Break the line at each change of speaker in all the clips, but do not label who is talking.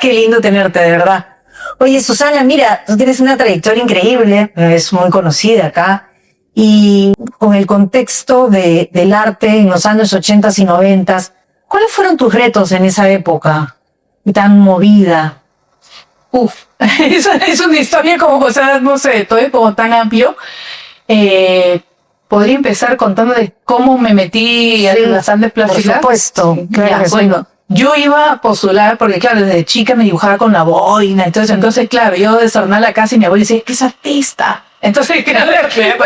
qué lindo tenerte, de verdad. Oye, Susana, mira, tú tienes una trayectoria increíble, es muy conocida acá, y con el contexto del arte en los años 80 y 90, ¿cuáles fueron tus retos en esa época tan movida?
Es una historia como, o sea, no sé, todo es como tan amplio. Podría empezar contando de cómo me metí en las artes plásticas.
Por supuesto, claro.
Ya, bueno, yo iba a postular porque, claro, desde chica me dibujaba con la boina, entonces, claro, yo desordenaba la casa y mi abuela decía, ¿qué es artista? Entonces, claro,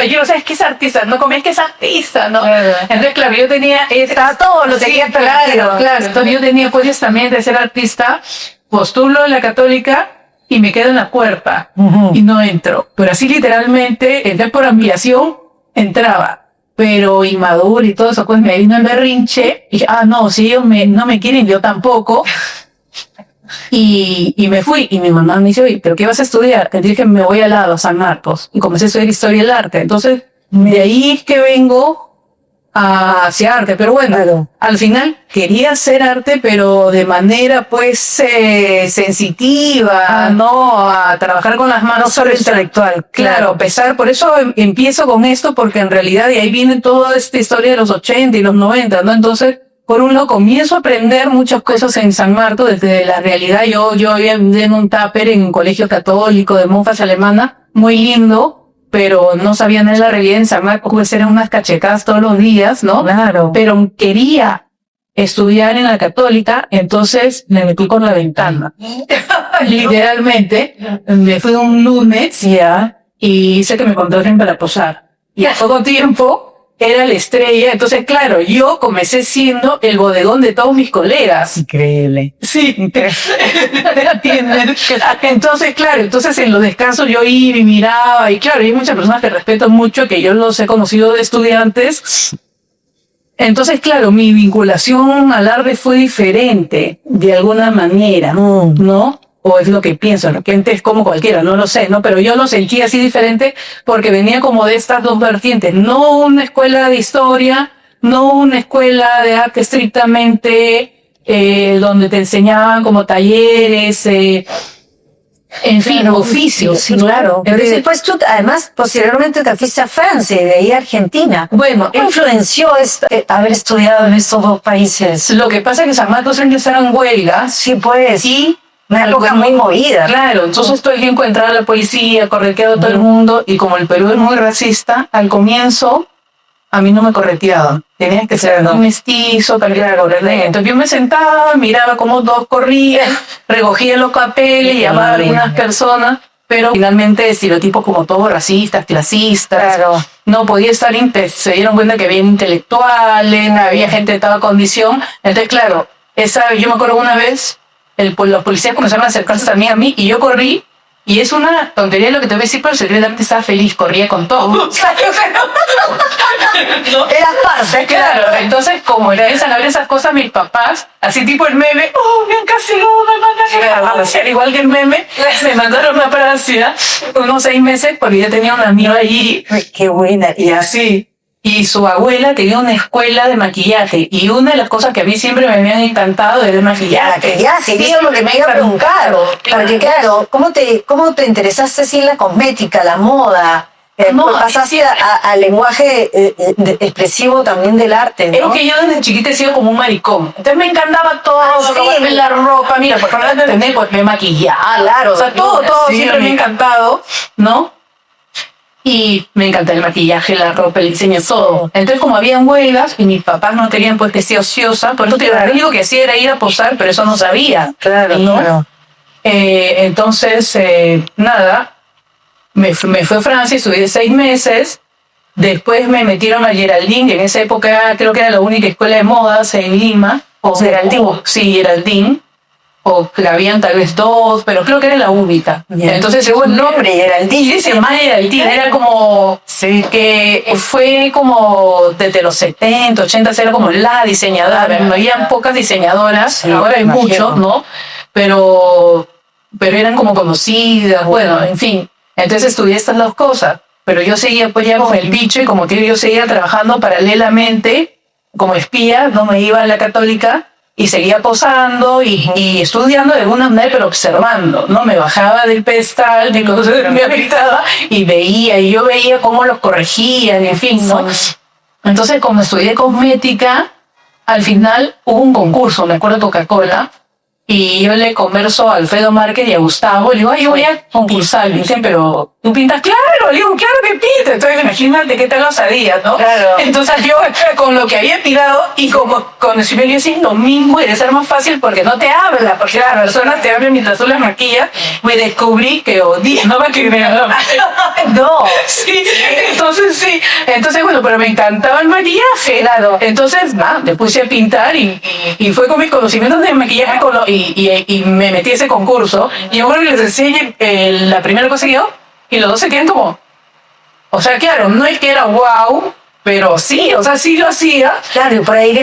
yo no sé, es que es artista, no comés que es artista, ¿no? Entonces, claro, yo tenía...
Está todo lo que
sí,
quería
claro. Entonces yo tenía apoyos también de ser artista, postulo en la Católica y me quedo en la puerta y no entro. Pero así literalmente, entré por ampliación, entraba. Pero inmaduro y todo eso, pues me vino el berrinche y no, si ellos no me quieren, yo tampoco. Y me fui, y mi mamá me dice, oye, ¿pero qué vas a estudiar? Te dije, me voy al lado, a San Marcos. Y comencé a estudiar Historia del Arte. Entonces, de ahí es que vengo hacia arte. Pero bueno,
Claro.
al final quería hacer arte, pero de manera, pues, sensitiva, ¿no? A trabajar con las manos.
No solo intelectual.
Claro, pesar. Por eso empiezo con esto, porque en realidad de ahí viene toda esta historia de los 80 y los 90, ¿no? Entonces, por un lado, comienzo a aprender muchas cosas en San Marcos, desde la realidad. Yo había en un tupper en un colegio católico de monjas alemanas, muy lindo, pero no sabía nada de la realidad en San Marcos, pues eran unas cachecadas todos los días, ¿no?
Claro.
Pero quería estudiar en la católica, entonces me metí por la ventana. Literalmente, me fui un lunes ya y hice que me contraten para posar. Y a poco tiempo era la estrella, entonces claro, yo comencé siendo el bodegón de todos mis colegas.
Increíble.
Sí, ¿entiendes? Entonces, claro, en los descansos yo iba y miraba, y claro, hay muchas personas que respeto mucho, que yo los he conocido de estudiantes. Entonces, claro, mi vinculación al arte fue diferente, de alguna manera, ¿no? O es lo que pienso, de repente es como cualquiera, no lo sé, ¿no? Pero yo lo sentí así diferente porque venía como de estas dos vertientes, no una escuela de historia, no una escuela de arte estrictamente, donde te enseñaban como talleres, en fin,
Claro,
oficios,
sí,
¿no?
claro. Pero
Entonces,
después tú, además, posteriormente te fuiste a Francia y de ahí a Argentina.
bueno,
¿Qué influenció haber estudiado en estos dos países?
lo que pasa es que San Marcos empezaron huelgas,
Sí, pues,
y
una época muy movida.
claro, entonces todo el tiempo entraba la policía, correteaba a todo el mundo, y como el Perú es muy racista, al comienzo a mí no me correteaban. Tenías que ser un mestizo para ir a correr. Entonces yo me sentaba, miraba cómo todos corrían, recogía los papeles, llamaba a algunas personas, pero finalmente estereotipos como todos racistas, clasistas.
Claro.
No podía estar, se dieron cuenta que había intelectuales, había gente de toda condición. Entonces, claro, yo me acuerdo una vez, los policías comenzaron a acercarse a mí, y yo corrí. Y es una tontería lo que te voy a decir, pero secretamente estaba feliz, corría con todo. ¿No?
Eras parce,
Claro, entonces como empiezan a ver esas cosas mis papás, así tipo el meme, me han castigado, me mandaron a hacer igual que el meme, me mandaron a Francia unos 6 meses porque yo tenía un amigo allí.
Qué buena.
Y así. Y su abuela tenía una escuela de maquillaje, y una de las cosas que a mí siempre me habían encantado era el maquillaje.
Ya, sí, eso es lo que me iba a preguntar. Porque claro, ¿cómo te interesaste así en la cosmética, la moda? Pasaste al lenguaje expresivo también del arte, ¿no?
Es que yo desde chiquita he sido como un maricón. Entonces me encantaba todo, robarme la ropa, mira, porque no la entendí, pues me maquillaba.
Claro.
O sea, todo
Sí,
siempre me ha encantado, ¿no? Y me encanta el maquillaje, la ropa, el diseño, todo. Entonces, como habían huelgas y mis papás no querían pues que sea ociosa, por eso lo único que hacía era ir a posar, pero eso no sabía.
Claro,
¿no?
claro.
Entonces, nada, me fui a Francia, estuve 6 meses. Después me metieron a Geraldine, que en esa época creo que era la única escuela de modas en Lima.
Geraldine.
Sí, Geraldine. O que habían tal vez 2, pero creo que era la única.
Bien.
Entonces, según el nombre, Geraldine, sí, se llama Geraldine, era como, que fue como desde los 70, 80, era como la diseñadora. No habían pocas diseñadoras,
Sí,
ahora hay
imagino.
muchos, ¿no? Pero eran como conocidas, bueno, en fin. Entonces estudié estas 2 cosas, pero yo seguía pues ya con el bicho, y como que yo seguía trabajando paralelamente como espía, no me iba a la Católica. y seguía posando y estudiando de alguna manera, pero observando, ¿no? Me bajaba del pedestal de cuando se me pintaba y yo veía cómo los corregían, en fin, ¿no? Entonces, como estudié cosmética, al final hubo un concurso, me acuerdo de Coca-Cola, y yo le converso a Alfredo Márquez y a Gustavo, le digo, ay, yo voy a concursar. Me dicen, pero ¿tú pintas? Claro, le digo, claro que pinto. Entonces, imagínate qué tal lo sabía, ¿no?
Claro.
Entonces, yo con lo que había pintado y como con el yo decía, lo mismo y de ser más fácil porque no te habla, porque las personas te hablan mientras tú las maquillas, me descubrí que odié, no maquillar.
No.
Sí, entonces sí. Entonces, bueno, pero me encantaba el maquillaje.
Claro.
Entonces, me puse a pintar y fue con mis conocimientos de maquillaje y me metí a ese concurso. Y yo creo que les enseñé la primera cosa que yo, y los dos se quedan como... O sea, claro, no es que era wow, pero sí, o sea, sí lo hacía.
Claro, y por ahí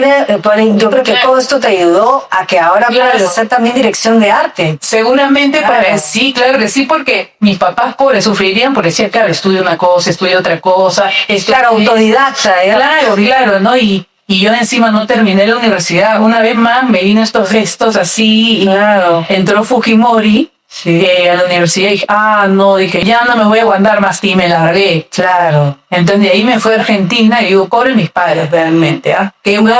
yo creo que todo esto te ayudó a que ahora puedas hacer también dirección de arte.
Seguramente
Claro.
sí, claro que sí, porque mis papás pobres sufrirían porque decían, claro, estudio una cosa, estudio otra cosa.
Claro, autodidacta.
Claro, ¿no? Y yo encima no terminé la universidad. Una vez más me vino estos gestos así.
Claro.
Entró Fujimori a la universidad y dije, dije, ya no me voy a aguantar más y me largué.
Claro.
Entonces de ahí me fui a Argentina y digo, pobre mis padres realmente, Qué bueno,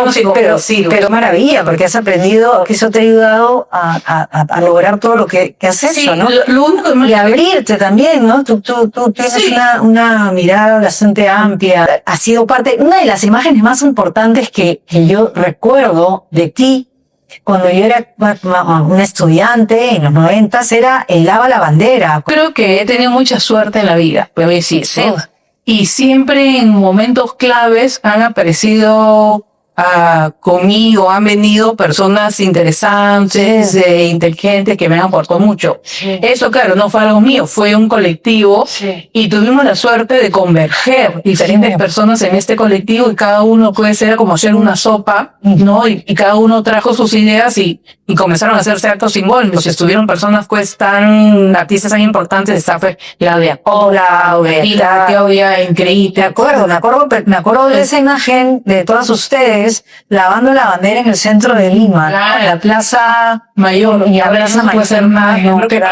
pero maravilla, porque has aprendido, que eso te ha ayudado a lograr todo lo que has hecho, ¿no?
Lo único que
Y abrirte también, ¿no? Tú tienes una mirada bastante amplia. Ha sido parte, una de las imágenes más importantes que yo recuerdo de ti, cuando yo era una estudiante en los 90, era el Lava la Bandera.
Creo que he tenido mucha suerte en la vida, puedo decir, ¿no? Y siempre en momentos claves han aparecido conmigo, han venido personas interesantes, inteligentes, que me han aportado mucho. Eso, claro, no fue algo mío, fue un colectivo y tuvimos la suerte de converger diferentes personas en este colectivo y cada uno puede ser como hacer una sopa, ¿no? Y cada uno trajo sus ideas y comenzaron a hacerse actos simbólicos. Estuvieron personas pues artistas tan importantes, está Claudia Cora, Claudia, increíble.
Me acuerdo de esa imagen de todas ustedes lavando la bandera en el centro de Lima, ¿no? En la Plaza
Mayor,
y la Plaza Mayor.
Puede ser más, ¿no?
Pero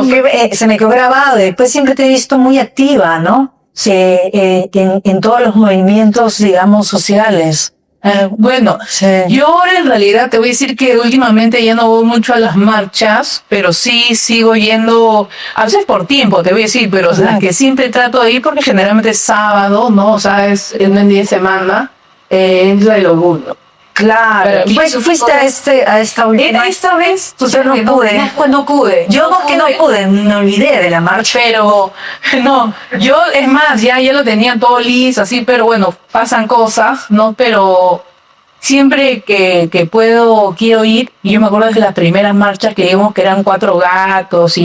que se me quedó grabado. Después siempre te he visto muy activa, ¿no? En todos los movimientos, digamos, sociales.
Bueno, yo ahora en realidad te voy a decir que últimamente ya no voy mucho a las marchas, pero sí sigo yendo, a veces por tiempo, te voy a decir, pero las que siempre trato de ir porque generalmente es sábado, ¿no? O sea, es en un día de semana, es la del orgullo.
Claro. Fuiste a esta última.
Esta vez, tú sabes,
no pude.
No pude.
Yo no pude, me olvidé de la marcha.
Pero, no, yo, es más, ya lo tenía todo listo, así, pero bueno, pasan cosas, ¿no? Pero siempre que puedo, quiero ir, y yo me acuerdo de las primeras marchas que vimos que eran 4 gatos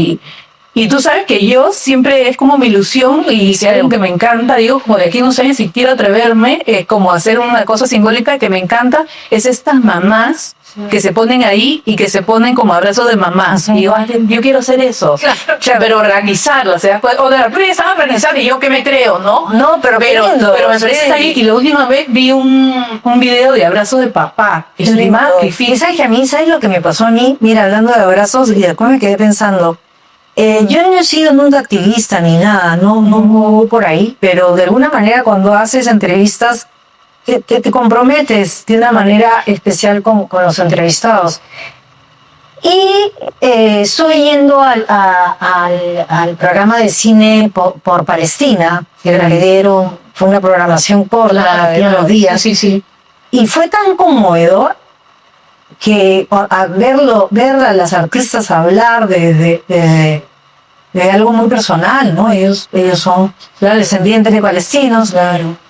y tú sabes que yo siempre es como mi ilusión y si hay algo que me encanta, digo, como de aquí no sé si quiero atreverme, como hacer una cosa simbólica que me encanta, es estas mamás que se ponen ahí y que se ponen como abrazos de mamás. Y yo quiero hacer eso. Claro. Pero organizarlo, o sea, o de la prensa organizar y yo que me creo, ¿no?
No, pero
me parece ahí. Y la última vez vi un video de abrazo de papá.
Es más difícil. ¿Sabes lo que me pasó a mí? Mira, hablando de abrazos, y después me quedé pensando, yo no he sido nunca activista ni nada, no voy por ahí, pero de alguna manera cuando haces entrevistas te comprometes de una manera especial con los entrevistados. Y estoy yendo al programa de cine por Palestina, que le dieron, fue una programación corta, de unos días.
Sí.
Y fue tan conmovedor que ver a las artistas hablar de algo muy personal, ¿no? Ellos son descendientes de palestinos,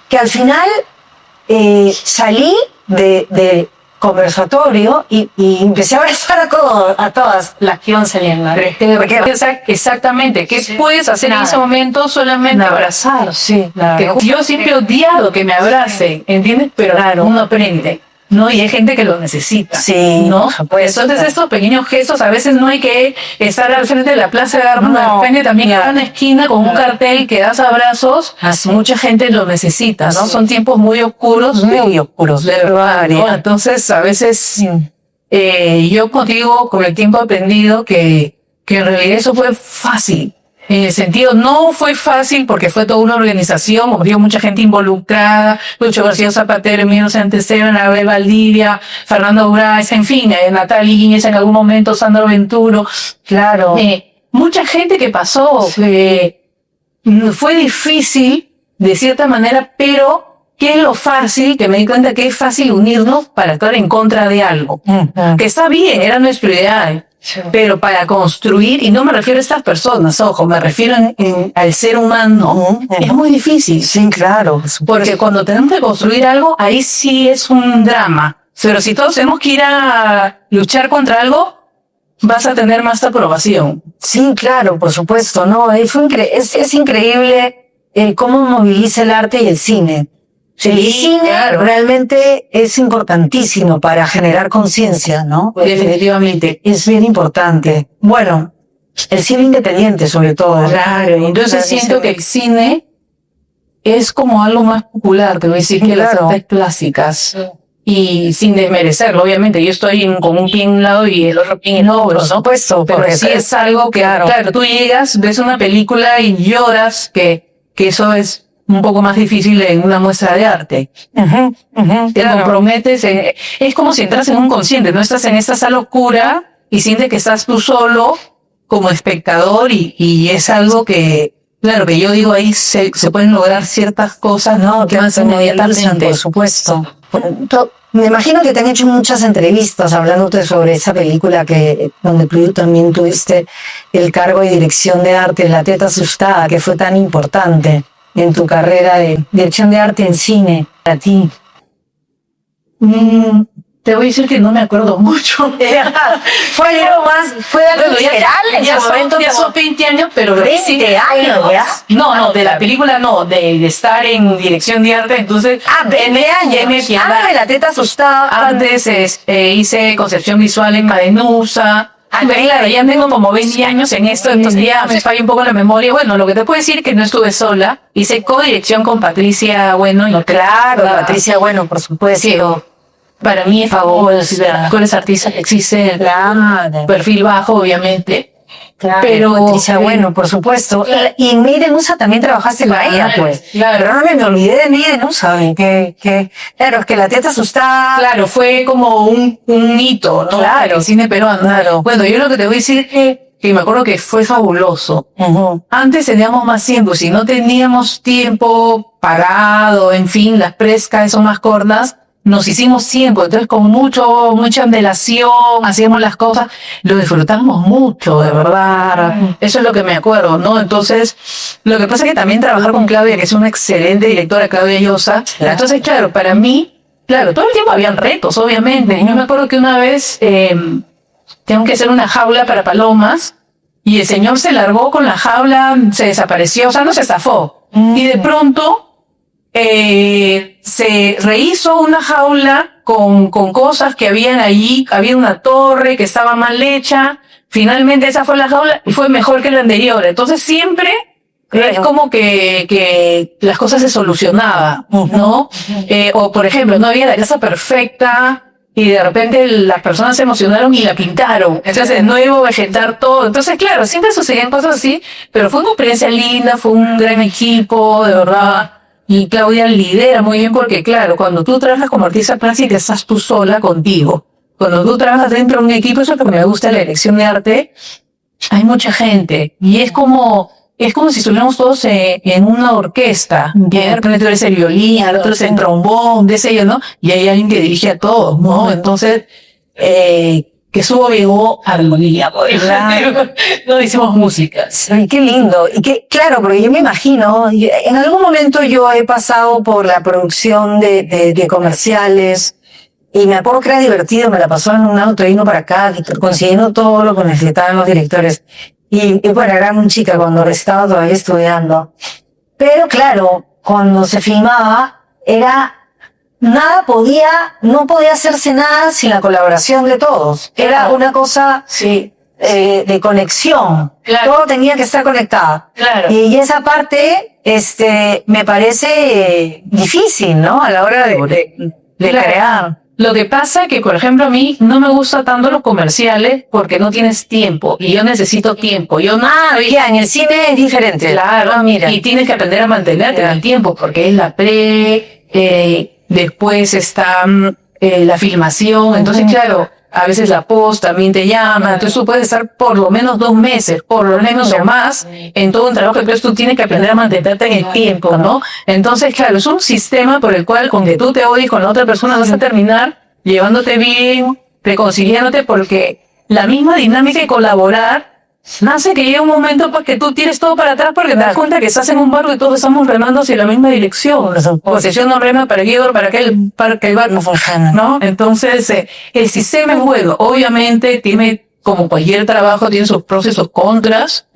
que al final salí de conversatorio y empecé a abrazar a todas las que iban saliendo.
Exactamente, ¿qué puedes hacer en ese momento? Solamente abrazar.
Sí, claro.
Yo siempre he odiado que me abracen, ¿entiendes? Pero uno aprende, ¿no? Y hay gente que lo necesita, ¿no? Pues entonces estos pequeños gestos, a veces no hay que estar al frente de la plaza de armas, de repente también en una esquina con un cartel que das abrazos, mucha gente lo necesita, ¿no? Son tiempos muy oscuros, de verdad, ¿no? Entonces a veces yo contigo con el tiempo he aprendido que en realidad eso fue fácil. En el sentido, no fue fácil porque fue toda una organización, como digo, mucha gente involucrada, Lucho García Zapatero, Emilio Santisteban, Abel Valdivia, Fernando Uráez, en fin, Natalia Guiñez en algún momento, Sandro Venturo.
Claro.
Mucha gente que pasó, fue difícil de cierta manera, pero ¿qué es lo fácil? Que me di cuenta que es fácil unirnos para actuar en contra de algo. Que está bien, era nuestro ideal. Sí. Pero para construir, y no me refiero a estas personas, ojo, me refiero al ser humano, es muy difícil.
Sí, claro.
Porque cuando tenemos que construir algo, ahí sí es un drama. Pero si todos tenemos que ir a luchar contra algo, vas a tener más aprobación.
Sí, claro, por supuesto, ¿no? Es increíble cómo moviliza el arte y el cine. Sí, el cine claro. Realmente es importantísimo para generar conciencia, ¿no?
Definitivamente.
Es bien importante. Bueno, el cine independiente sobre todo.
Claro, entonces siento que el cine es como algo más popular, te voy a decir, que las artes clásicas. Y sin desmerecerlo, obviamente, yo estoy con un pie en un lado y el otro pie en el otro, ¿no? Por
supuesto,
pero sí es algo que, claro, tú llegas, ves una película y lloras, que eso es un poco más difícil en una muestra de arte. Te comprometes, es como si entras en un consciente, no estás en esta sala oscura y sientes que estás tú solo como espectador y es algo que, claro, que yo digo ahí se pueden lograr ciertas cosas, ¿no?
Que más inmediatamente, por supuesto. Me imagino que te han hecho muchas entrevistas hablándote sobre esa película donde tú también tuviste el cargo de dirección de arte, La Teta Asustada, que fue tan importante en tu carrera de dirección de arte en cine, para ti.
Te voy a decir que no me acuerdo mucho.
Fue algo más, fue algo general.
Ya son 20 años, pero
20 años, ¿ya?
No, de la película no, de estar en dirección de arte, entonces.
20 años. De La Teta Asustada.
Antes hice concepción visual en Madenusa. Claro, ya tengo como 20 años en esto, entonces ya me falla un poco la memoria. Bueno, lo que te puedo decir es que no estuve sola. Hice codirección con Patricia Bueno.
Claro, Patricia Bueno, por supuesto.
Sí, para mí es favor, de las mejores artistas que existen.
Claro.
Perfil bajo, obviamente.
Claro, pero Patricia Bueno, por supuesto. Y en Midenusa también trabajaste con ella, pues.
Claro.
Pero no me olvidé de Midenusa, claro, es que La Teta Asustada.
Claro, fue como un hito, ¿no?
Claro.
El cine peruano.
Claro.
Bueno, yo lo que te voy a decir es que me acuerdo que fue fabuloso. Antes teníamos más tiempo, si no teníamos tiempo pagado, en fin, las prescas son más cortas, nos hicimos tiempo, entonces con mucha antelación, hacíamos las cosas, lo disfrutamos mucho, de verdad. Eso es lo que me acuerdo, ¿no? Entonces, lo que pasa es que también trabajar con Claudia, que es una excelente directora, Claudia Llosa, entonces, claro, para mí, claro, todo el tiempo habían retos, obviamente. Yo me acuerdo que una vez tengo que hacer una jaula para palomas, y el señor se largó con la jaula, se desapareció, o sea, no se zafó. Y de pronto, se rehizo una jaula con cosas que habían allí, había una torre que estaba mal hecha, finalmente esa fue la jaula y fue mejor que la anterior, entonces siempre es como que las cosas se solucionaban, ¿no? O por ejemplo, no había la casa perfecta y de repente las personas se emocionaron y la pintaron, entonces de nuevo vegetar todo, entonces claro, siempre sucedían cosas así, pero fue una experiencia linda, fue un gran equipo, de verdad. Y Claudia lidera muy bien porque, claro, cuando tú trabajas como artista plástica, estás tú sola contigo. Cuando tú trabajas dentro de un equipo, eso es lo que me gusta de la dirección de arte, hay mucha gente. Y es como si estuviéramos todos en una orquesta. Y de repente tú eres el violín, el otro es el trombón, de ese, ¿no? Y hay alguien que dirige a todos, ¿no? Entonces, que subo llegó armonía, claro. No hicimos música.
Sí, qué lindo. Y que, claro, porque yo me imagino, en algún momento yo he pasado por la producción de comerciales y me acuerdo que era divertido, me la pasó en un auto, vino para acá, consiguiendo todo lo que necesitaban los directores. Y bueno, era muy chica cuando estaba todavía estudiando. Pero claro, cuando se filmaba, no podía hacerse nada sin la colaboración de todos. Era una cosa de conexión.
Claro.
Todo tenía que estar conectado.
Claro.
Y esa parte, me parece difícil, ¿no? A la hora de crear.
Lo que pasa que, por ejemplo, a mí no me gusta tanto los comerciales porque no tienes tiempo y yo necesito tiempo. Yo no
ya, en el cine es diferente.
Claro,
mira.
y tienes que aprender a mantenerte en el tiempo porque es la después está la filmación, entonces claro, a veces la post también te llama, entonces tú puedes estar por lo menos 2 meses, por lo menos o más, en todo un trabajo, entonces tú tienes que aprender a mantenerte en el tiempo, ¿no? Entonces claro, es un sistema por el cual, con que tú te odies con la otra persona, vas a terminar llevándote bien, reconciliándote, porque la misma dinámica de colaborar nace que llega un momento pues que tú tienes todo para atrás porque te das cuenta que estás en un barco y todos estamos remando hacia la misma dirección. O si yo no rema para aquí, para que el barco funcione, ¿no? Entonces, el sistema es bueno. Obviamente tiene, como cualquier trabajo, tiene sus pros y sus contras,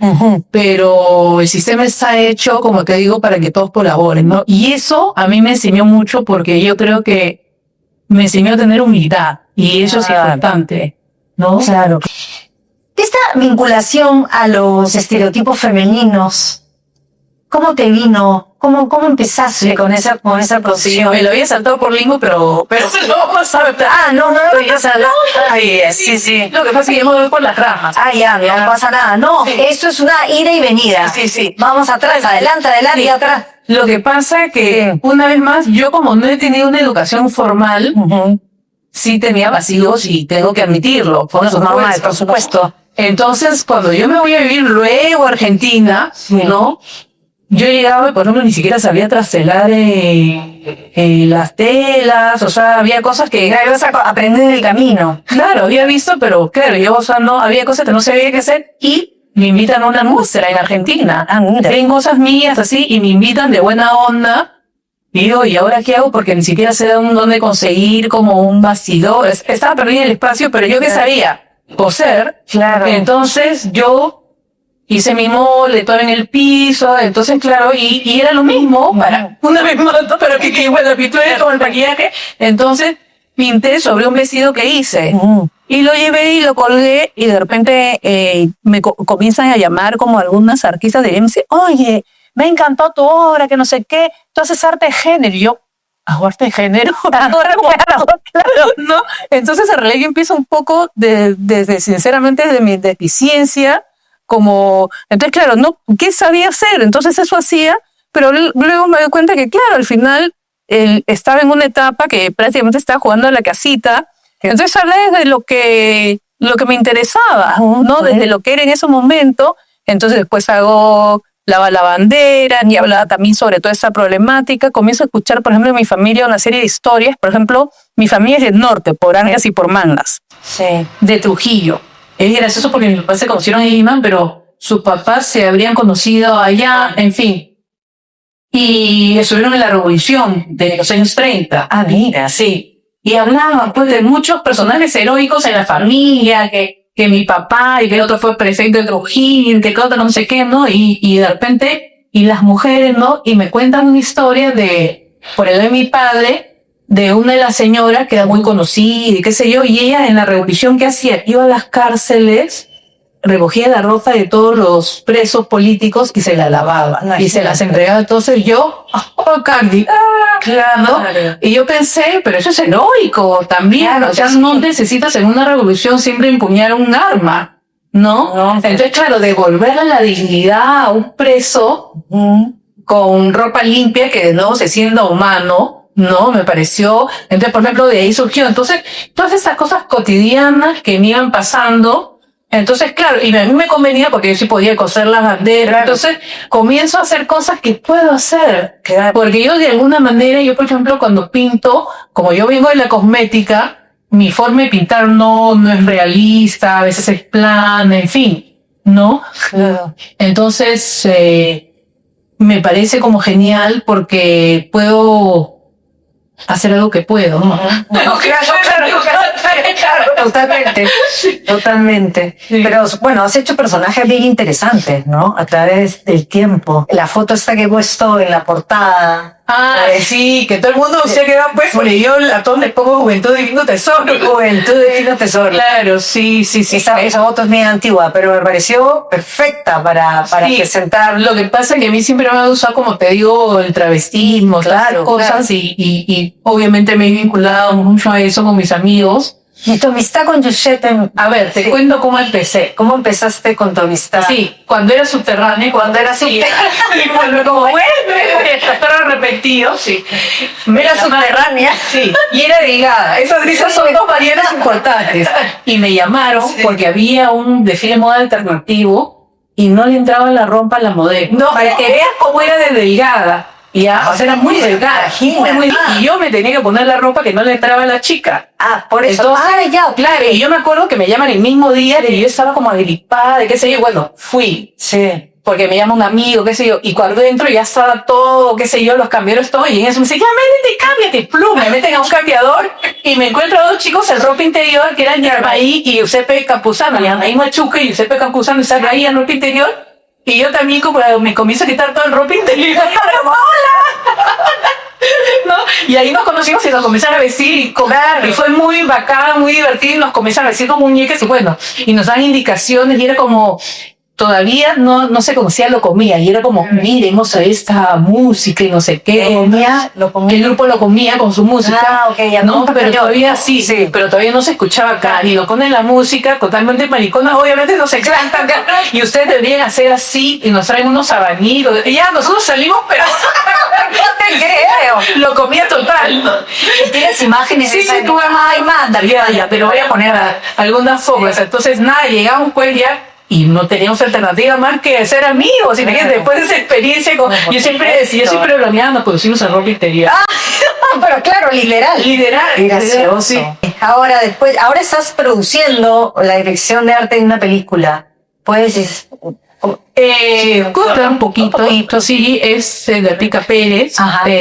pero el sistema está hecho, como te digo, para que todos colaboren, ¿no? Y eso a mí me enseñó mucho porque yo creo que me enseñó a tener humildad y eso es importante, ¿no?
Claro. Esta vinculación a los estereotipos femeninos, ¿cómo te vino? ¿Cómo empezaste con esa posición?
Me lo había saltado por Lingo, pero no vamos a ver.
No pasa nada. Ay, sí.
Lo que pasa es que yo me voy por las ramas.
Ya, no pasa nada. No, esto es una ida y venida.
Sí.
Vamos atrás, adelante y atrás.
Lo que pasa es que, una vez más, yo como no he tenido una educación formal, sí tenía vacíos y tengo que admitirlo. Por supuesto. Entonces, cuando yo me voy a vivir luego a Argentina, ¿no? Yo llegaba y, por ejemplo, ni siquiera sabía trastelar las telas, o sea, había cosas que
ibas a aprender el camino.
Claro, había visto, pero claro, yo, o sea, no, había cosas que no sabía qué hacer y me invitan a una muestra en Argentina.
Mira.
Ven cosas mías así y me invitan de buena onda. Y digo, ¿y ahora qué hago? Porque ni siquiera sé dónde conseguir como un bastidor. Estaba perdida el espacio, pero yo qué sabía coser.
Claro.
Entonces yo hice mi molde todo en el piso. Entonces, claro, y era lo mismo para una vez más, pero que igual la pintura con el maquillaje. Entonces pinté sobre un vestido que hice. Y lo llevé y lo colgué y de repente me comienzan a llamar como algunas artistas de MC. Oye, me encantó tu obra, que no sé qué. Tú haces arte de género. Y yo, ¿hago arte de género? ¿No? Entonces, en realidad yo empiezo un poco desde sinceramente, desde mi deficiencia, como, entonces, claro, no, ¿qué sabía hacer? Entonces eso hacía, pero luego me doy cuenta que, claro, al final estaba en una etapa que prácticamente estaba jugando a la casita. Entonces hablé desde lo que me interesaba, ¿no? Desde lo que era en ese momento. Entonces después hago la bandera y hablaba también sobre toda esa problemática. Comienzo a escuchar, por ejemplo, en mi familia una serie de historias. Por ejemplo, mi familia es del norte, por Angas y por Mangas, de Trujillo. Es gracioso porque mis papás se conocieron en Lima, pero sus papás se habrían conocido allá, en fin. Y estuvieron en la revolución de los años 30.
Mira.
Sí. Y hablaban pues de muchos personajes heroicos en la familia, que mi papá y que el otro fue prefecto de Trujillo, que el otro no sé qué, ¿no? Y de repente, y las mujeres, ¿no? Y me cuentan una historia por el de mi padre, de una de las señoras que era muy conocida y qué sé yo, y ella en la revolución que hacía, iba a las cárceles, recogía la ropa de todos los presos políticos y se la lavaba y se las entregaba. Entonces yo, Candy, claro. Y yo pensé, pero eso es heroico también, claro, o sea, no necesitas en una revolución siempre empuñar un arma, ¿no? Entonces, claro, devolverle la dignidad a un preso con ropa limpia que de nuevo se sienta humano, ¿no? Me pareció, entonces, por ejemplo, de ahí surgió. Entonces, todas esas cosas cotidianas que me iban pasando. Entonces, claro, y a mí me convenía porque yo sí podía coser las banderas. Entonces, comienzo a hacer cosas que puedo hacer. Porque yo, de alguna manera, yo, por ejemplo, cuando pinto, como yo vengo de la cosmética, mi forma de pintar no es realista, a veces es plana, en fin, ¿no? Entonces, me parece como genial porque puedo hacer algo que puedo, ¿no?
Totalmente. Sí. Pero bueno, has hecho personajes bien interesantes, ¿no? A través del tiempo. La foto esta que he puesto en la portada,
Sí, que todo el mundo se ha quedado pues, porque yo a todos les pongo Juventud Divino Tesoro.
Juventud Divino Tesoro.
Claro, sí.
Esa foto es medio antigua, pero me pareció perfecta para presentar.
Lo que pasa es que a mí siempre me ha gustado, como te digo, el travestismo,
Claro,
cosas, y obviamente me he vinculado mucho a eso con mis amigos.
¿Y tu amistad con Giuseppe?
A ver, te cuento cómo empecé.
¿Cómo empezaste con tu amistad?
Sí, cuando era subterránea, y como estar repetido, sí.
Era subterránea.
Sí, y era delgada. Esas son dos variantes importantes. Y me llamaron porque había un desfile de moda alternativo y no le entraba la ropa a la modelo.
No,
para que veas cómo era de delgada. Ya, o sea, era muy delgada. Y yo me tenía que poner la ropa que no le entraba a la chica.
Por eso.
Entonces, claro, y yo me acuerdo que me llaman el mismo día y yo estaba como agripada, de qué sé yo. Bueno, fui.
Sí.
Porque me llama un amigo, qué sé yo, y cuando entro ya estaba todo, qué sé yo, los cambiadores, todo, y en eso me dice, ya, métete, cámbiate, plum, me meten a un cambiador, y me encuentro a dos chicos en ropa interior, que eran Yarmaí y Giuseppe Campuzano, Yarmaí Machuca y Giuseppe Campuzano, están ahí en ropa interior, y yo también como me comienzo a quitar todo en ropa interior, ¡hola! ¿No? Y ahí nos conocimos y nos comenzaron a vestir y comer, y fue muy bacán, muy divertido, y nos comenzaron a vestir como muñecas, y bueno, y nos dan indicaciones, y era como... Todavía no se conocía, lo comía, y era como, miremos a esta música y no sé qué.
Lo comía.
El grupo lo comía con su música.
Ya
no, pero todavía sí, pero todavía no se escuchaba acá. Y lo ponen la música totalmente maricona, obviamente no se canta acá. Y ustedes deberían hacer así y nos traen unos abanicos. Y ya nosotros salimos, pero
No te creo.
lo comía total.
¿Y tienes imágenes?
Sí, tú, ay, manda, ya, pero voy a poner algunas fotos. Entonces, nada, llegamos pues ya. Y no teníamos alternativa más que ser amigos. Y después de esa experiencia, yo siempre bromeaba, nos conocimos en ropa interior.
Pero claro, literal.
Gracioso.
Sí. Ahora estás produciendo la dirección de arte de una película. Puedes
Cuenta un poquito, sí, es de Pica Pérez,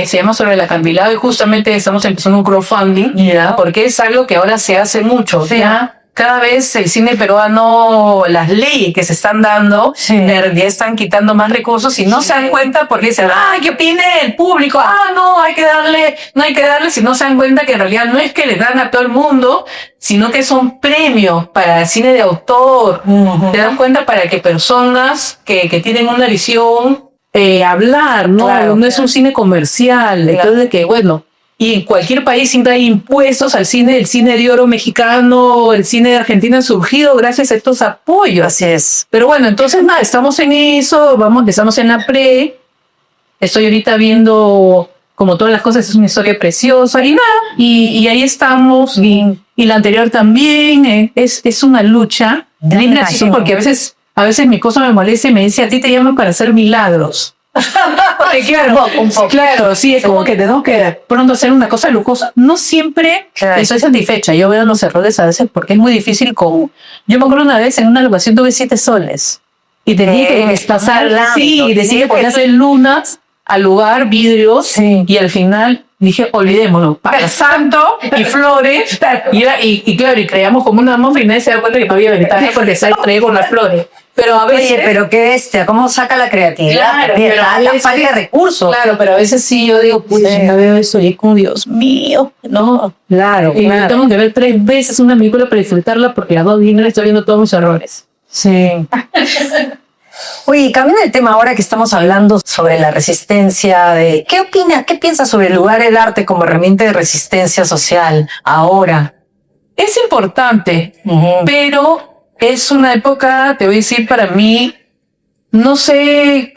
se llama Sobre el Acantilado, y justamente estamos empezando un crowdfunding, porque es algo que ahora se hace mucho, ¿ya? Cada vez el cine peruano, las leyes que se están dando, en realidad están quitando más recursos y no se dan cuenta porque dicen, ¿qué opina el público? No hay que darle, si no se dan cuenta que en realidad no es que le dan a todo el mundo, sino que son premios para el cine de autor. Te dan cuenta para que personas que tienen una visión, hablar, ¿no?
Claro,
no es un cine comercial, entonces que bueno. Y en cualquier país siempre hay impuestos al cine, el cine de oro mexicano, el cine de Argentina ha surgido gracias a estos apoyos.
Así es.
Pero bueno, entonces nada, estamos en eso, empezamos en la pre, estoy ahorita viendo como todas las cosas, es una historia preciosa y nada, y ahí estamos, y la anterior también, es una lucha, porque a veces mi esposo me molesta y me dice, a ti te llaman para hacer milagros. Claro, sí, es como que tenemos que pronto hacer una cosa lujosa. No siempre estoy satisfecha. Yo veo los errores a veces porque es muy difícil. Yo me acuerdo una vez en una locación tuve 7 soles y tenía que desplazar, y tenía que ponerse lunas al lugar, vidrios, y al final dije, olvidémonos, para santo y flores, y claro, y creamos como una monja y nadie se da cuenta que no había ventaja porque se trae con las flores. Pero a veces...
Oye, pero qué bestia, ¿cómo saca la creatividad?
Claro, pero
la falta de recursos.
Claro, pero a veces sí yo digo, ya veo eso y es como, Dios mío, no.
Claro,
y tengo que ver 3 veces una película para disfrutarla porque las 2 días estoy viendo todos mis errores.
Sí. Oye, cambiando el tema ahora que estamos hablando sobre la resistencia, ¿qué opinas, qué piensas sobre el lugar del arte como herramienta de resistencia social ahora?
Es importante, pero es una época, te voy a decir, para mí, no sé,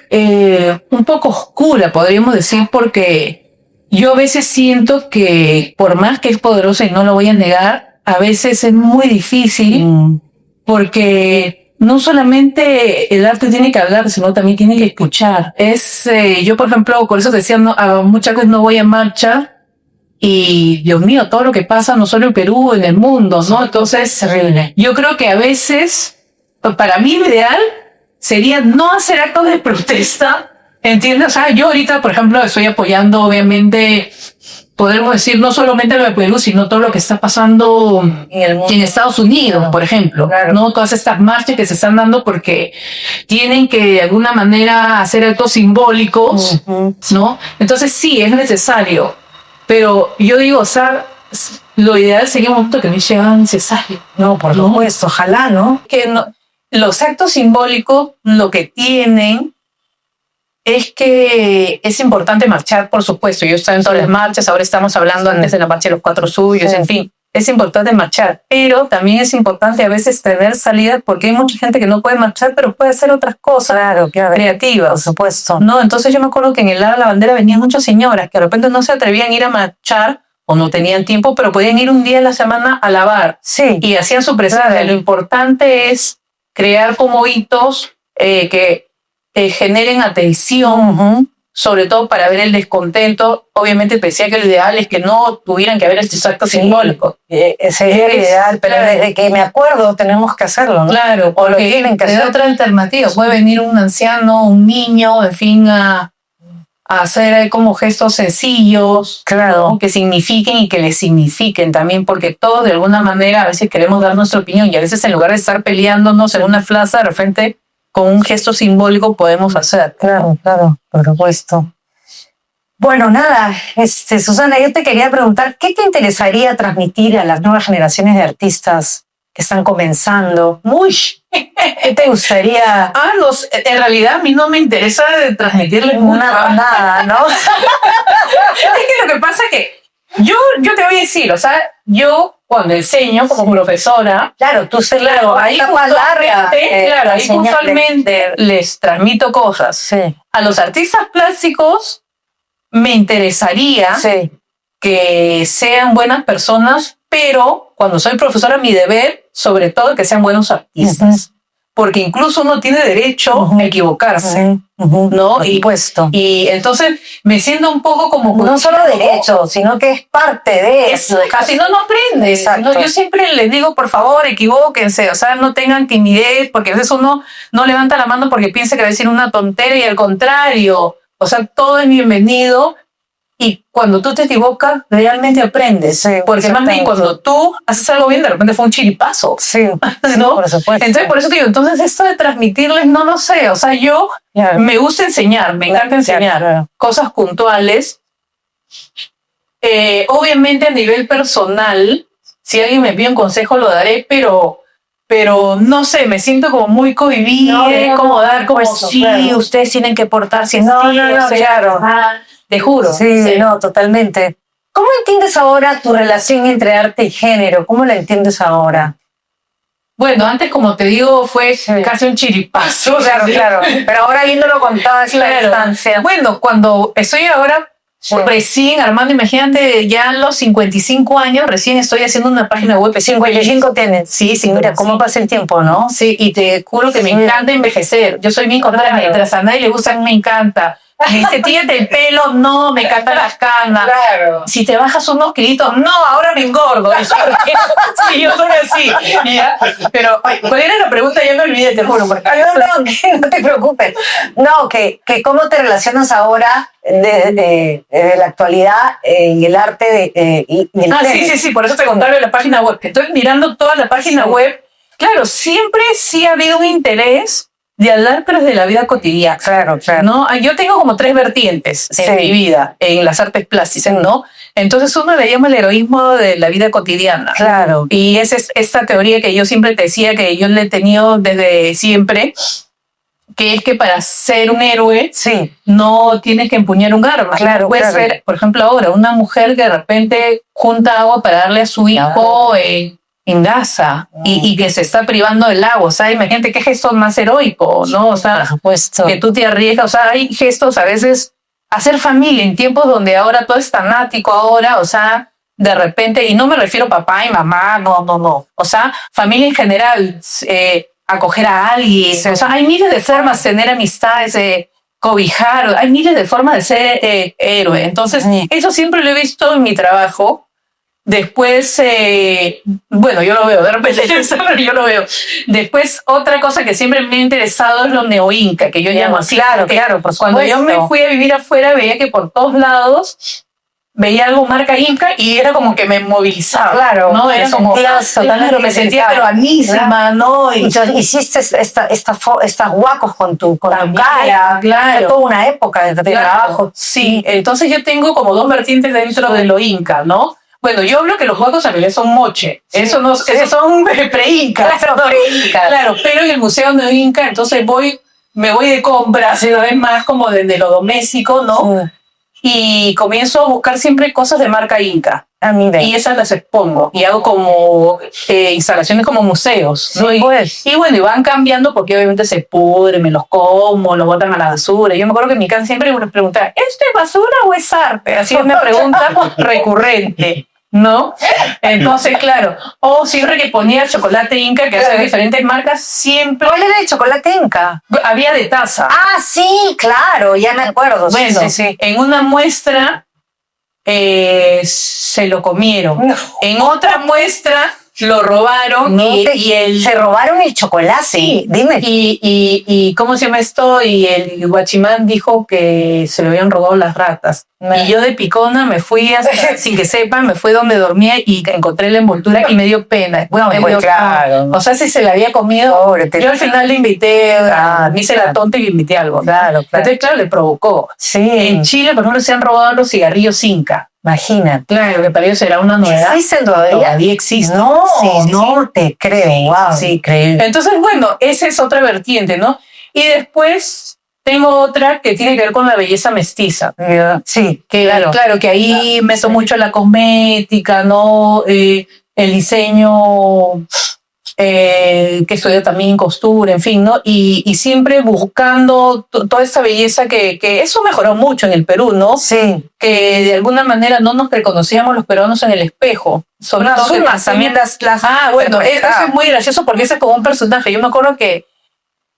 un poco oscura, podríamos decir, porque yo a veces siento que, por más que es poderosa y no lo voy a negar, a veces es muy difícil, porque no solamente el arte tiene que hablar, sino también tiene que escuchar. Yo, por ejemplo, por eso decía, muchas veces no voy a marcha, y Dios mío, todo lo que pasa no solo en Perú, en el mundo, ¿no? Entonces, yo creo que a veces, para mí lo ideal sería no hacer actos de protesta, ¿entiendes? O sea, yo ahorita, por ejemplo, estoy apoyando, obviamente, podremos decir, no solamente lo de Perú, sino todo lo que está pasando
En el mundo.
en Estados Unidos,
Claro.
por ejemplo,
Claro.
¿no? Todas estas marchas que se están dando porque tienen que de alguna manera hacer actos simbólicos,
Ujú.
¿no? Entonces sí, es necesario, pero yo digo, o sea, lo ideal sería un momento que no sea necesario.
No, por
No.
supuesto, ojalá, ¿no?
Que los actos simbólicos lo que tienen es que es importante marchar, por supuesto. Yo estoy en todas
Sí.
las marchas, ahora estamos hablando
Sí.
antes de la marcha de los 4 suyos,
Sí.
en fin. Es importante marchar, pero también es importante a veces tener salidas porque hay mucha gente que no puede marchar, pero puede hacer otras cosas
Claro,
creativas.
por supuesto.
No, entonces yo me acuerdo que en el lado de la bandera venían muchas señoras que de repente no se atrevían a ir a marchar o no tenían tiempo, pero podían ir un día a la semana a lavar
Sí,
y hacían su presencia.
Claro.
Lo importante es crear como hitos que generen atención,
ujú.
sobre todo para ver el descontento. Obviamente pensé que lo ideal es que no tuvieran que haber estos actos
Sí.
simbólicos.
Sería el
Es-
ideal, pero
claro.
desde que me acuerdo tenemos que hacerlo, ¿no?
Claro,
O lo
porque
tienen que
te da
hacer.
otra alternativa. Puede venir un anciano, un niño, en fin, a hacer como gestos sencillos,
Claro.
¿no? Que signifiquen y que les signifiquen también, porque todos de alguna manera a veces queremos dar nuestra opinión y a veces en lugar de estar peleándonos en una plaza, de repente con un gesto simbólico podemos hacer.
Claro, por supuesto. Bueno, nada, Susana, yo te quería preguntar, ¿qué te interesaría transmitir a las nuevas generaciones de artistas que están comenzando? ¿Qué te gustaría?
En realidad a mí no me interesa transmitirles
Nada, ¿no?
Es que lo que pasa es que yo te voy a decir, o sea, yo cuando enseño como profesora,
Claro, tú sé,
claro, ahí
capa larga,
puntualmente, claro, ahí
enseñarle.
puntualmente les transmito cosas.
Sí,
A los artistas plásticos me interesaría
sí.
que sean buenas personas, pero cuando soy profesora mi deber, sobre todo, que sean buenos artistas. Porque incluso uno tiene derecho
Ujú.
a equivocarse,
Sí, ujú,
¿no?
por supuesto.
Y entonces me siento un poco como...
No solo derecho, sino que es parte de eso.
Casi no aprende.
Exacto.
Yo siempre les digo, por favor, equivóquense, o sea, no tengan timidez, porque a veces uno no levanta la mano porque piensa que va a decir una tontera y al contrario, o sea, todo es bienvenido. Y cuando tú te equivocas, realmente aprendes.
Sí,
Porque más bien
exactamente.
cuando tú haces algo bien, de repente fue un chiripazo.
Sí,
¿No?
por supuesto.
Entonces, por eso te digo, entonces esto de transmitirles, no lo sé. O sea, yo
Claro.
me gusta enseñar, me encanta enseñar
Claro.
cosas puntuales. Obviamente a nivel personal, si alguien me pide un consejo lo daré, pero no sé, me siento como muy cohibida,
No,
como dar como
por supuesto,
sí,
claro.
ustedes tienen que portarse así.
No,
o sea,
claro.
te juro.
Sí, no, totalmente. ¿Cómo entiendes ahora tu relación entre arte y género? ¿Cómo la entiendes ahora?
Bueno, antes, como te digo, fue casi un chiripazo.
Claro. Pero ahora viéndolo con toda esta
Claro.
distancia.
Bueno, cuando estoy ahora recién armando, imagínate, ya a los 55 años, recién estoy haciendo una página web.
55 tienes.
Sí, sí,
Mira, cómo pasa el tiempo, ¿no?
Sí, y te juro que me encanta envejecer. Yo soy bien contraria,
Claro.
mientras a nadie le gusta, a mí me encanta. Me dice, tírate el pelo, no, me encantan las canas.
Claro.
Si te bajas unos kilitos, no, ahora me engordo. Eso porque- sí, yo soy así. ¿Ya? Pero, ay, ¿cuál era la pregunta? Ya me olvidé, te juro. Porque...
No te preocupes. No, que cómo te relacionas ahora de la actualidad y el arte y el género.
Sí, por eso te contaba de la página web. Estoy mirando toda la página web. Claro, siempre sí ha habido un interés de hablar, pero de la vida cotidiana.
Claro.
¿No? Yo tengo como 3 vertientes en mi vida, en las artes plásticas, ¿no? Entonces uno le llama el heroísmo de la vida cotidiana.
Claro.
Y esa es esta teoría que yo siempre te decía, que yo le he tenido desde siempre, que es que para ser un héroe
Sí.
no tienes que empuñar un arma.
Claro,
Puede
claro.
ser, por ejemplo, ahora una mujer que de repente junta agua para darle a su hijo en Gaza y que se está privando del agua. O sea, imagínate qué gesto más heroico, ¿no? O sea,
Por supuesto.
que tú te arriesgas. O sea, hay gestos a veces, hacer familia en tiempos donde ahora todo es tanático ahora, o sea, de repente, y no me refiero a papá y mamá, no. O sea, familia en general, acoger a alguien.
Sí.
O sea, hay miles de formas de tener amistades, cobijar, hay miles de formas de ser héroe. Entonces,
Sí.
eso siempre lo he visto en mi trabajo. Después, bueno, yo lo veo, de repente yo lo veo. Después, otra cosa que siempre me ha interesado es lo neoinca, que yo llamo así.
Claro,
porque
claro, por
cuando yo me
supuesto.
fui a vivir afuera, veía que por todos lados veía algo marca Inca y era como que me movilizaba.
Claro,
¿no? Era como, claro, me sentía pero anísima, ¿no?
Y entonces hiciste estas guacos con tu cara.
Claro.
Fue toda una época de trabajo.
Sí, entonces yo tengo como dos vertientes dentro de lo Inca, ¿no? Bueno, yo hablo que los guacos en realidad son moche. Sí, eso no, sí. Esos son pre-Inca.
Claro, pre-Inca.
Claro, pero en el Museo Neo-Inca, entonces me voy de compras, una vez más como de lo doméstico, ¿no? Sí. Y comienzo a buscar siempre cosas de marca Inca. Y esas las expongo. Y hago como instalaciones como museos, ¿no?
Sí, pues.
Y bueno, y van cambiando porque obviamente se pudren, me los como, los botan a la basura. Yo me acuerdo que en mi casa siempre me preguntaba, ¿esto es basura o es arte? Así es una pregunta recurrente, ¿no? Entonces, claro. O siempre que ponía chocolate Inca, que hace diferentes marcas, siempre...
¿Cuál era el chocolate Inca?
Había de taza.
Ah, sí, claro, ya me acuerdo.
Bueno, sí. En una muestra se lo comieron. No. En otra muestra lo robaron
se robaron el chocolate. Sí, dime.
Y ¿cómo se llama esto? Y el guachimán dijo que se lo habían robado las ratas. Y yo de picona me fui hasta, sin que sepan, me fui donde dormía y encontré la envoltura y me dio pena.
Bueno, claro.
O sea, si se la había comido, yo al final le invité, me hice la tonta y le invité algo.
Claro.
Entonces, claro, le provocó.
Sí.
En Chile, por ejemplo, se han robado los cigarrillos Inca.
Imagínate.
Claro, que para ellos será una novedad.
¿Existen todavía?
Todavía existe.
No, sí, no te creo. Wow.
Sí, increíble. Entonces, bueno, esa es otra vertiente, ¿no? Y después tengo otra que tiene que ver con la belleza mestiza.
Sí,
que, claro, que ahí meto mucho la cosmética, ¿no? El diseño, que estudia también costura, en fin, ¿no? Y siempre buscando toda esa belleza que eso mejoró mucho en el Perú, ¿no?
Sí.
Que de alguna manera no nos reconocíamos los peruanos en el espejo. Sobre todo
también las
bueno, eso es muy gracioso porque ese es como un personaje. Yo me acuerdo que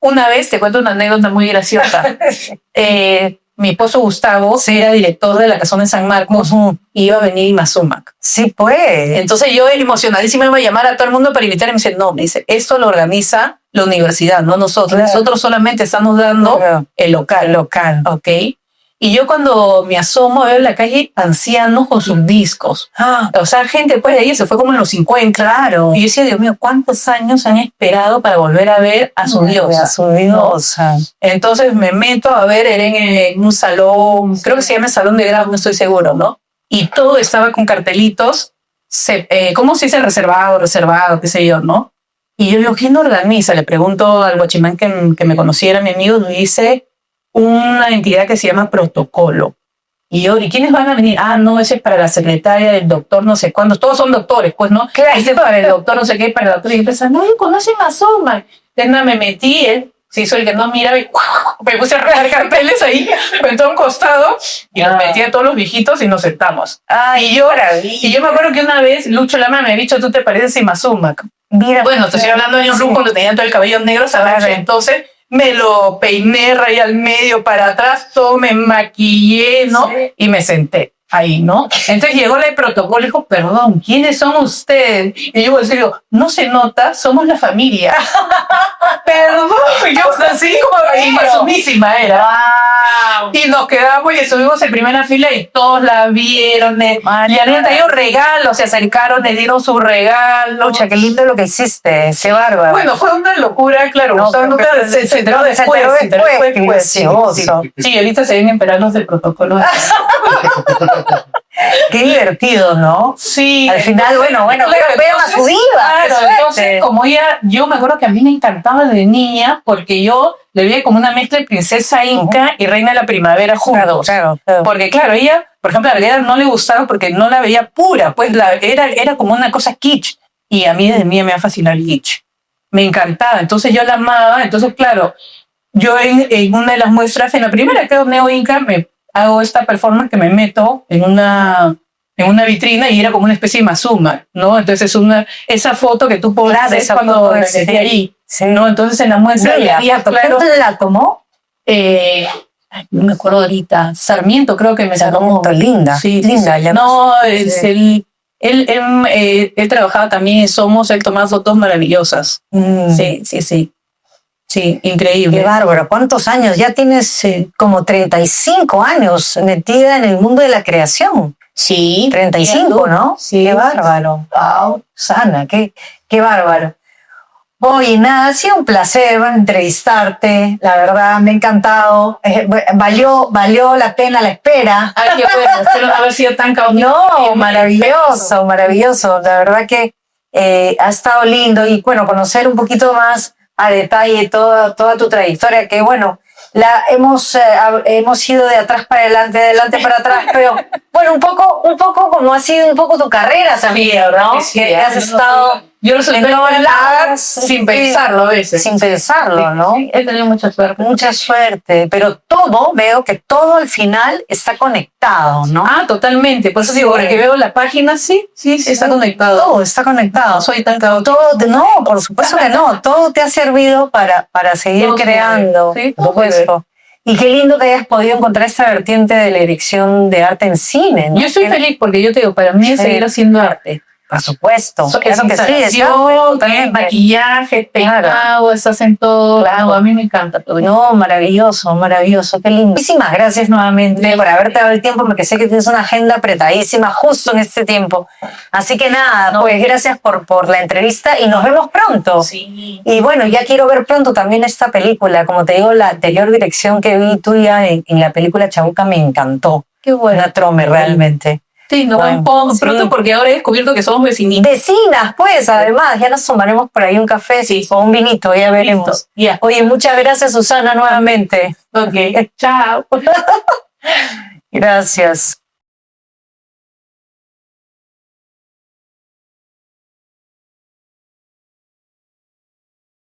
una vez, te cuento una anécdota muy graciosa. Mi esposo Gustavo era director de la Casona de San Marcos y iba a venir Imazumac.
Sí, pues.
Entonces yo emocionadísima iba a llamar a todo el mundo para invitar y me dice, no, esto lo organiza la universidad, no nosotros. Claro. Nosotros solamente estamos dando el local. ¿Ok? Y yo cuando me asomo veo en la calle ancianos con sus discos. O sea, gente pues de ahí se fue como en los 50. Claro. Y yo decía, Dios mío, ¿cuántos años han esperado para volver a ver a su diosa?
A su diosa.
¿No? Entonces me meto a ver, era en un salón, creo que se llama Salón de Grado, no estoy seguro, ¿no? Y todo estaba con cartelitos, ¿cómo se dice reservado, qué sé yo, ¿no? Y yo digo, ¿quién organiza? Le pregunto al guachimán que me conociera, mi amigo, me dice... una entidad que se llama Protocolo. Y yo, ¿y quiénes van a venir? No, ese es para la secretaria del doctor no sé cuándo. Todos son doctores, pues, ¿no?
Claro.
Ese es para el doctor no sé qué, para el doctor. Y empieza, no, conocen a Soma. Entonces me metí, él se hizo el que no miraba y me puse a regar carteles ahí, me entró a un costado y nos metí a todos los viejitos y nos sentamos. Y yo me acuerdo que una vez Lucho Lama me ha dicho, tú te pareces a Imazumac.
Mira,
bueno, te estoy hablando de años luz cuando tenía todo el cabello negro, ¿sabes? Entonces... me lo peiné, rayé al medio, para atrás, todo me maquillé, ¿no? Sí. Y me senté ahí, ¿no? Entonces llegó el protocolo y dijo, perdón, ¿quiénes son ustedes? Y yo digo, no se nota, somos la familia. Perdón, yo así como imasumísima era. Wow. Y nos quedamos y estuvimos en primera fila y todos la vieron. Y habían traído regalos, se acercaron, le dieron su regalo.
Lucha, qué lindo lo que hiciste, qué bárbaro.
Bueno, fue una locura, claro.
No,
se enteró después.
Sí,
ahorita se vienen peranos del protocolo.
Qué divertido, ¿no?
Sí.
Al final, bueno,
claro,
vean a su diva.
Claro, entonces, como ella, yo me acuerdo que a mí me encantaba de niña porque yo le veía como una mezcla de princesa inca y reina de la primavera juntos.
Claro.
Porque, claro, ella, por ejemplo, a Vereda no le gustaba porque no la veía pura, pues era como una cosa kitsch. Y a mí desde niña me ha fascinado el kitsch. Me encantaba, entonces yo la amaba. Entonces, claro, yo en una de las muestras, en la primera, creo, Neo Inca, me hago esta performance que me meto en una vitrina y era como una especie de Imazumac, ¿no? Entonces esa foto que tú pones es cuando me metí allí, ¿no? Entonces en la muestra...
Claro, la tomó?
No me acuerdo ahorita. Sarmiento creo que me sacó.
Linda.
Sí,
linda.
No, él trabajaba también en Somos, él tomaba fotos maravillosas. Sí, increíble.
Qué bárbaro. ¿Cuántos años? Ya tienes como 35 años metida en el mundo de la creación.
Sí.
35, ¿no?
Sí.
Qué bárbaro. Wow, Susana, qué bárbaro. Oye, nada, ha sido un placer entrevistarte, la verdad, me ha encantado, valió la pena la espera.
Ay, qué bueno, espero no haber sido tan caótico.
No, maravilloso, maravilloso, la verdad que ha estado lindo y bueno, conocer un poquito más a detalle toda tu trayectoria, que bueno, hemos ido de atrás para adelante, de adelante para atrás, pero bueno, un poco como ha sido un poco tu carrera también, ¿no?
Sí,
que has estado
yo lo solté
en todos lados,
sin pensarlo a veces.
sin pensarlo, ¿no?
Sí, he tenido mucha suerte.
Mucha suerte, pero veo que todo al final está conectado, ¿no?
Ah, totalmente. Por eso digo, ahora que veo la página, sí, está conectado.
Todo está conectado.
No soy tan caótico.
No, por supuesto que no. Todo te ha servido para seguir
Todo
creando.
sirve, sí,
por supuesto. Y qué lindo que hayas podido encontrar esta vertiente de la dirección de arte en cine, ¿no?
Yo estoy feliz porque yo te digo, para mí es
Sí.
seguir haciendo arte.
Por supuesto.
Es
Claro que sí.
instalación,
También
maquillaje, peinado, estás en todo.
Claro.
No, a mí me encanta todo.
No, maravilloso, maravilloso, qué lindo. Muchísimas gracias nuevamente por haberte dado el tiempo, porque sé que tienes una agenda apretadísima justo en este tiempo. Así que nada, pues gracias por la entrevista y nos vemos pronto.
Sí.
Y bueno, ya quiero ver pronto también esta película. Como te digo, la anterior dirección que vi tuya en la película Chabuca me encantó.
Qué bueno.
Una trome realmente.
Sí, nos
Bueno,
vemos
sí.
pronto porque ahora he descubierto que somos vecinitos.
Vecinas, pues, además, ya nos tomaremos por ahí un café o un vinito, ya veremos.
Listo, ya.
Oye, muchas gracias, Susana, nuevamente.
Ok, chao.
Gracias.